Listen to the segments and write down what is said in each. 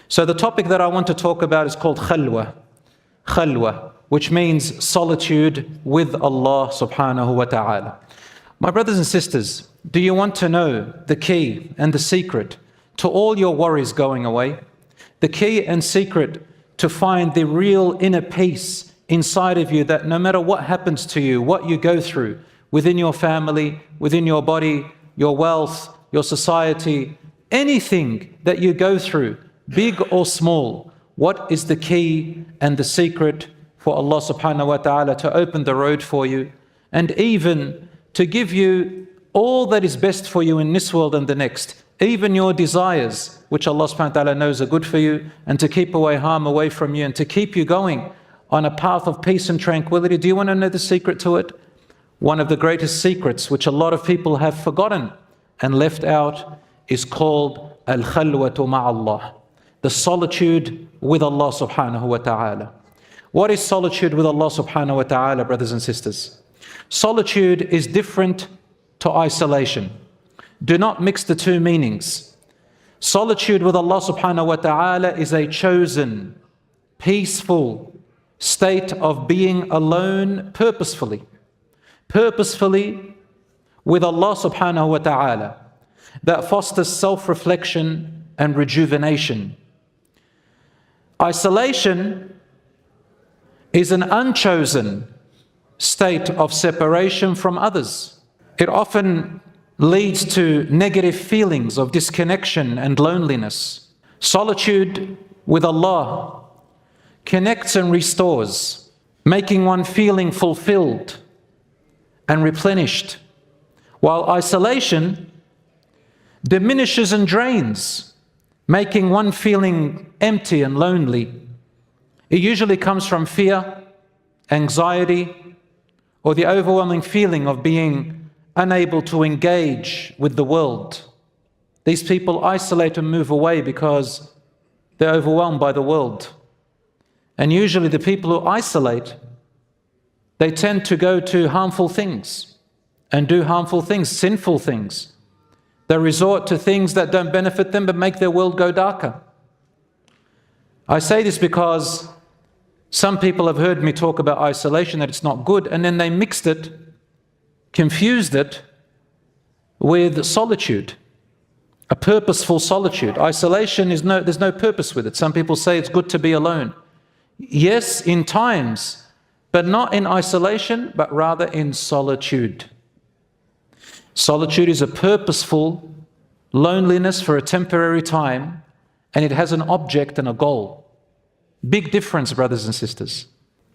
So the topic that I want to talk about is called khalwa. Khalwa, which means solitude with Allah subhanahu wa ta'ala. My brothers and sisters, do you want to know the key and the secret to all your worries going away? The key and secret to find the real inner peace inside of you, that no matter what happens to you, what you go through within your family, within your body, your wealth, your society, anything that you go through, big or small, what is the key and the secret for Allah subhanahu wa ta'ala to open the road for you, and even to give you all that is best for you in this world and the next, even your desires, which Allah subhanahu wa ta'ala knows are good for you, and to keep harm away from you, and to keep you going on a path of peace and tranquility. Do you want to know the secret to it? One of the greatest secrets, which a lot of people have forgotten and left out, is called al-khalwatu ma'allah, the solitude with Allah subhanahu wa ta'ala. What is solitude with Allah subhanahu wa ta'ala, brothers and sisters? Solitude is different to isolation. Do not mix the two meanings. Solitude with Allah subhanahu wa ta'ala is a chosen, peaceful state of being alone purposefully with Allah subhanahu wa ta'ala, that fosters self-reflection and rejuvenation. Isolation is an unchosen state of separation from others. It often leads to negative feelings of disconnection and loneliness. Solitude with Allah connects and restores, making one feeling fulfilled and replenished, while isolation diminishes and drains, making one feeling empty and lonely. It usually comes from fear, anxiety, or the overwhelming feeling of being unable to engage with the world. These people isolate and move away because they're overwhelmed by the world. And usually the people who isolate, they tend to go to harmful things and do harmful things, sinful things. They resort to things that don't benefit them but make their world go darker. I say this because some people have heard me talk about isolation, that it's not good, and then they mixed it, confused it with solitude, a purposeful solitude. Isolation is there's no purpose with it. Some people say it's good to be alone. Yes, in times, but not in isolation, but rather in solitude. Solitude is a purposeful loneliness for a temporary time, and it has an object and a goal. Big difference, brothers and sisters.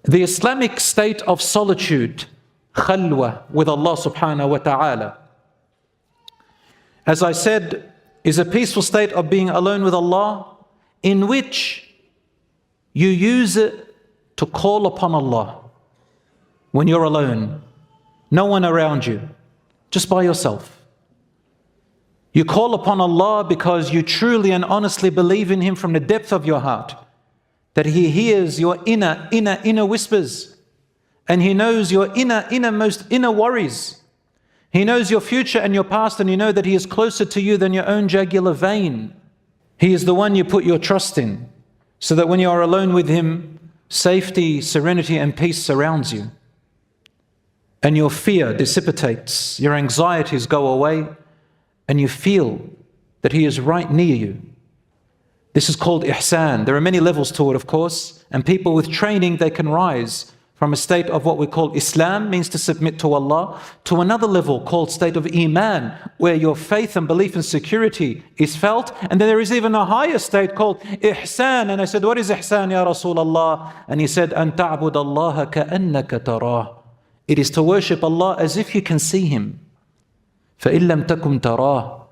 The Islamic state of solitude, khalwa with Allah subhanahu wa ta'ala, as I said, is a peaceful state of being alone with Allah, in which you use it to call upon Allah when you're alone, no one around you, just by yourself. You call upon Allah because you truly and honestly believe in Him from the depth of your heart, that He hears your inner whispers, and He knows your innermost worries. He knows your future and your past, and you know that He is closer to you than your own jugular vein. He is the one you put your trust in, so that when you are alone with Him, safety, serenity, and peace surrounds you. And your fear dissipates, your anxieties go away, and you feel that He is right near you. This is called ihsan. There are many levels to it, of course, and people with training, they can rise from a state of what we call Islam, means to submit to Allah, to another level called state of Iman, where your faith and belief and security is felt. And then there is even a higher state called Ihsan. And I said, what is Ihsan, Ya Rasulullah? And he said, An ta'bud Allah ka'annaka tarah. It is to worship Allah as if you can see Him. فَإِن لَمْ تَكُمْ تَرَاهُ.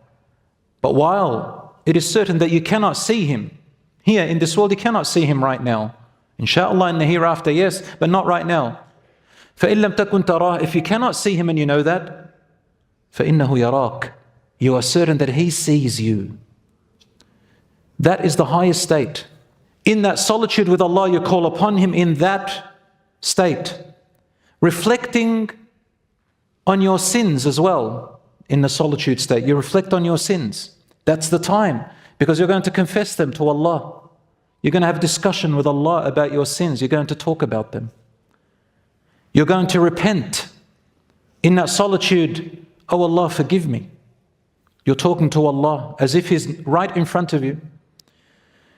But while it is certain that you cannot see Him, here in this world you cannot see Him right now. Inshallah in the hereafter, yes, but not right now. فَإِن لَمْ تَكُنْ تَرَاهُ. If you cannot see Him and you know that, فَإِنَّهُ يَرَاكَ. You are certain that He sees you. That is the highest state. In that solitude with Allah, you call upon Him in that state, reflecting on your sins as well. In the solitude state, you reflect on your sins. That's the time, because you're going to confess them to Allah. You're going to have discussion with Allah about your sins. You're going to talk about them. You're going to repent. In that solitude, oh Allah, forgive me. You're talking to Allah as if He's right in front of you.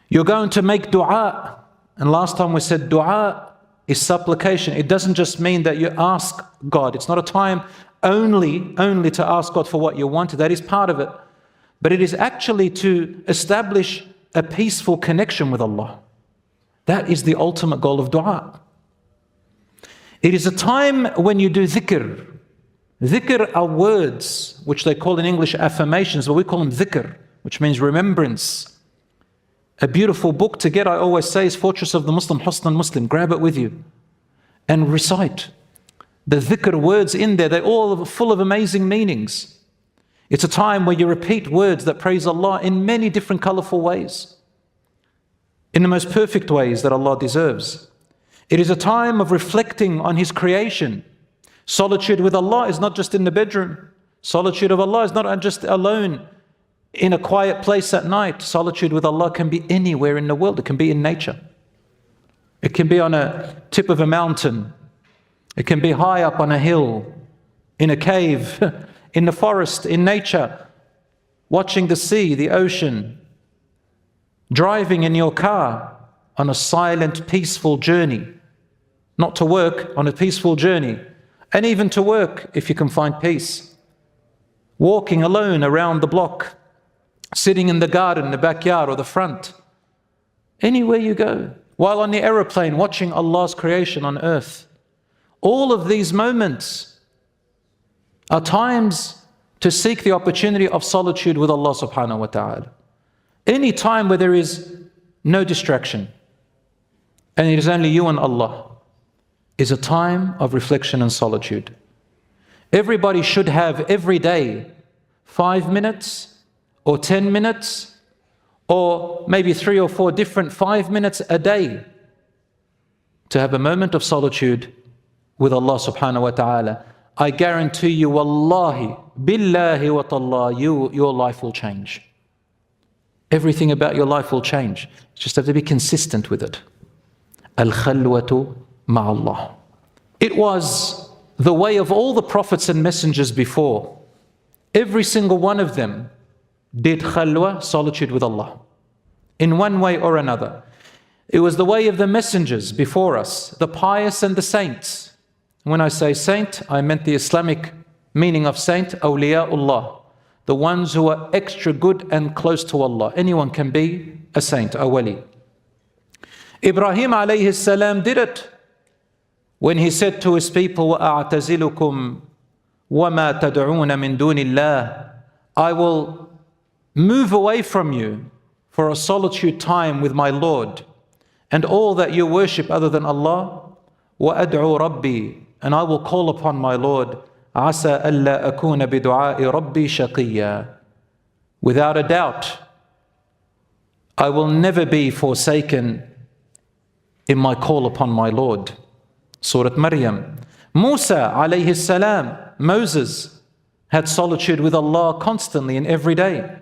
You're going to make dua. And last time we said dua is supplication. It doesn't just mean that you ask God. It's not a time only to ask God for what you want. That is part of it. But it is actually to establish a peaceful connection with Allah. That is the ultimate goal of dua. It is a time when you do dhikr. Dhikr are words, which they call in English affirmations, but we call them dhikr, which means remembrance. A beautiful book to get, I always say, is Fortress of the Muslim, Husn al-Muslim. Grab it with you and recite. The dhikr words in there, they're all full of amazing meanings. It's a time where you repeat words that praise Allah in many different colorful ways, in the most perfect ways that Allah deserves. It is a time of reflecting on His creation. Solitude with Allah is not just in the bedroom. Solitude of Allah is not just alone in a quiet place at night. Solitude with Allah can be anywhere in the world. It can be in nature. It can be on a tip of a mountain. It can be high up on a hill, in a cave, in the forest, in nature, watching the sea, the ocean, driving in your car on a silent, peaceful journey, not to work, on a peaceful journey, and even to work if you can find peace. Walking alone around the block, sitting in the garden, the backyard or the front, anywhere you go, while on the aeroplane watching Allah's creation on earth. All of these moments are times to seek the opportunity of solitude with Allah subhanahu wa ta'ala. Any time where there is no distraction and it is only you and Allah is a time of reflection and solitude. Everybody should have every day 5 minutes or 10 minutes or maybe 3 or 4 different 5 minutes a day to have a moment of solitude with Allah subhanahu wa ta'ala. I guarantee you, wallahi, billahi wa tallah, your life will change. Everything about your life will change. You just have to be consistent with it. Al-khalwatu ma'allah. It was the way of all the prophets and messengers before. Every single one of them did khalwa, solitude with Allah, in one way or another. It was the way of the messengers before us, the pious and the saints. When I say saint, I meant the Islamic meaning of saint, awliyaullah, the ones who are extra good and close to Allah. Anyone can be a saint, a wali. Ibrahim alayhi salam did it when he said to his people, وَأَعْتَزِلُكُمْ وَمَا تَدْعُونَ مِن دُونِ اللَّهِ, I will move away from you for a solitude time with my Lord and all that you worship other than Allah. وَأَدْعُو رَبِّي, and I will call upon my Lord. عَسَى أَلَّا أَكُونَ بِدُعَاءِ رَبِّي شَقِيًّا. Without a doubt, I will never be forsaken in my call upon my Lord. Surah Maryam. Musa alayhi salam, Moses, had solitude with Allah constantly and every day.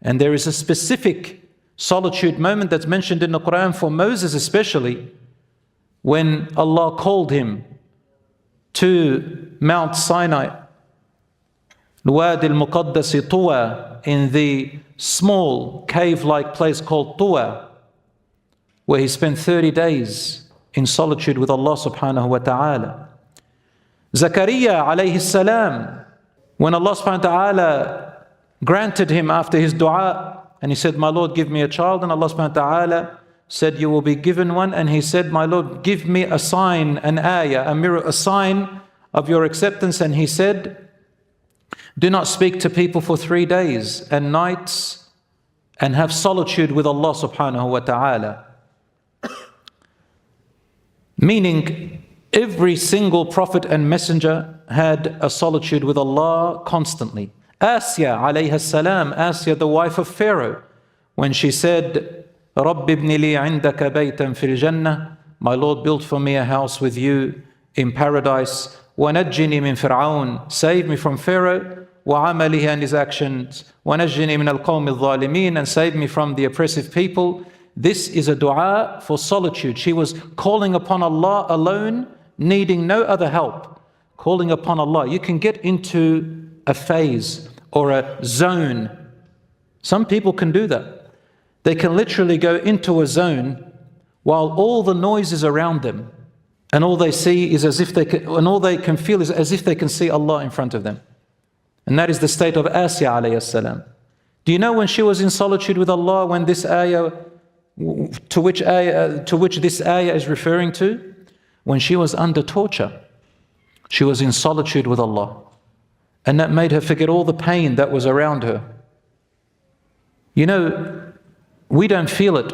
And there is a specific solitude moment that's mentioned in the Quran for Moses especially, when Allah called him to Mount Sinai, Wadi al-Muqaddas Tuwa, in the small cave-like place called Tuwa, where he spent 30 days in solitude with Allah subhanahu wa ta'ala. Zakaria alayhi salam, when Allah subhanahu wa ta'ala granted him after his dua, and he said, my Lord, give me a child, and Allah subhanahu wa ta'ala said, you will be given one. And he said, my Lord, give me a sign, an ayah, a mirror, a sign of your acceptance. And he said, do not speak to people for 3 days and nights and have solitude with Allah subhanahu wa ta'ala. Meaning, every single prophet and messenger had a solitude with Allah constantly. Asya alayha salam, Asya, the wife of Pharaoh, when she said, رَبِّ ابْنِ لِي عِنْدَكَ بَيْتًا فِي الْجَنَّةِ, my Lord, built for me a house with you in paradise. وَنَجِّنِي مِنْ فِرْعَوْنَ, save me from Pharaoh, وَعَمَلِهِ, and his actions. وَنَجِّنِي مِنَ الْقَوْمِ الظَّالِمِينَ, and save me from the oppressive people. this is a dua for solitude. She was calling upon Allah alone, needing no other help. Calling upon Allah. You can get into a phase or a zone. Some people can do that. They can literally go into a zone while all the noise is around them, and all they see is as if they can, and all they can feel is as if they can see Allah in front of them. And that is the state of Asya alayhi salam. Do you know when she was in solitude with Allah, when this ayah, to which this ayah is referring to? When she was under torture. She was in solitude with Allah. And that made her forget all the pain that was around her. You know, we don't feel it.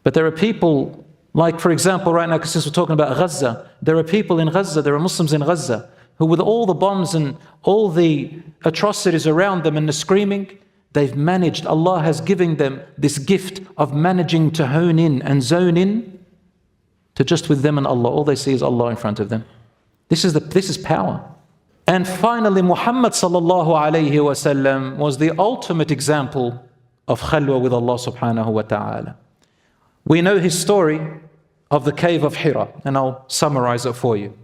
But there are people, like for example right now, since we're talking about Gaza, there are people in Gaza, there are Muslims in Gaza, who with all the bombs and all the atrocities around them and the screaming, they've managed, Allah has given them this gift of managing to hone in and zone in to just with them and Allah. All they see is Allah in front of them. This is power. And finally, Muhammad sallallahu alayhi wasallam was the ultimate example of khalwa with Allah subhanahu wa ta'ala. We know his story of the cave of Hira, and I'll summarize it for you.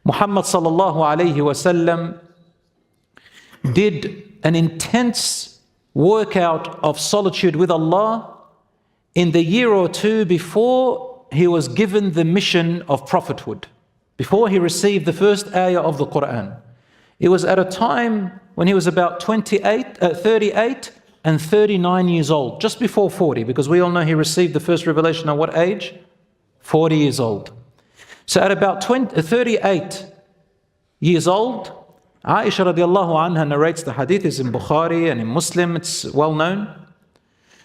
Muhammad sallallahu alayhi wasallam did an intense workout of solitude with Allah in the year or two before he was given the mission of prophethood, before he received the first ayah of the Quran. It was at a time when he was about 38 and 39 years old, just before 40, because we all know he received the first revelation at what age? 40 years old. So at about 38 years old, Aisha radiallahu anha narrates, the hadith is in Bukhari and in Muslim, it's well known.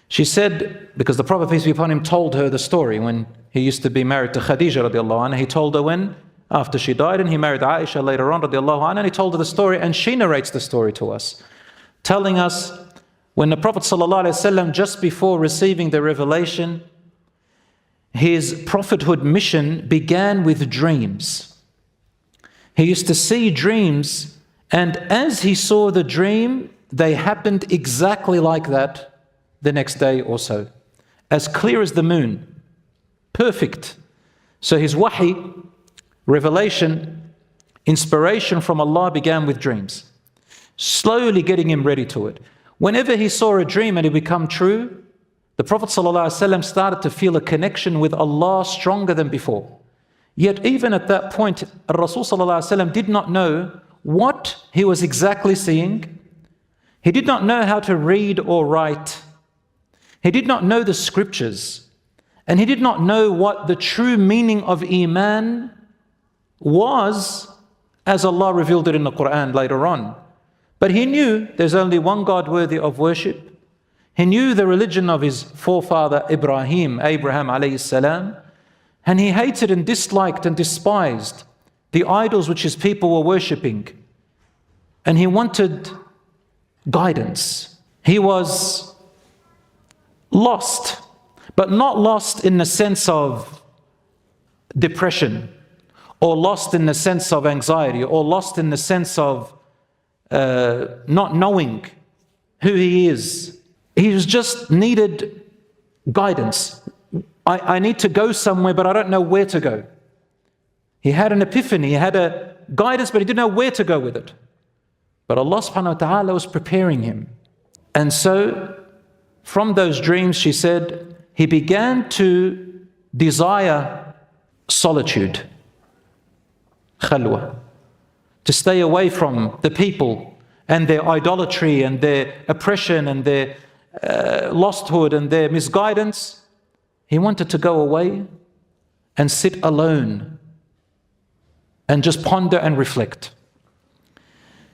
She said, because the Prophet peace be upon him told her the story when he used to be married to Khadija radiallahu anha. He told her when, after she died, and he married Aisha later on radiallahu anha, and he told her the story, and she narrates the story to us, telling us when the Prophet sallallahu alaihi wasallam, just before receiving the revelation, his prophethood mission began with dreams. He used to see dreams, and as he saw the dream, they happened exactly like that the next day or so. As clear as the moon. Perfect. So his wahi, revelation, inspiration from Allah began with dreams. Slowly getting him ready to it. Whenever he saw a dream and it become true, the Prophet ﷺ started to feel a connection with Allah stronger than before. Yet even at that point, Rasul ﷺ did not know what he was exactly seeing. He did not know how to read or write. He did not know the scriptures. And he did not know what the true meaning of Iman was, as Allah revealed it in the Quran later on. But he knew there's only one God worthy of worship. He knew the religion of his forefather Abraham alayhi salam, and he hated and disliked and despised the idols which his people were worshipping. And he wanted guidance. He was lost, but not lost in the sense of depression, or lost in the sense of anxiety, or lost in the sense of not knowing who he is. He just needed guidance. I need to go somewhere, but I don't know where to go. He had an epiphany, he had a guidance, but he didn't know where to go with it. But Allah subhanahu wa ta'ala was preparing him. And so, from those dreams, she said, he began to desire solitude, khalwa, to stay away from the people and their idolatry and their oppression and their losthood and their misguidance. He wanted to go away and sit alone and just ponder and reflect.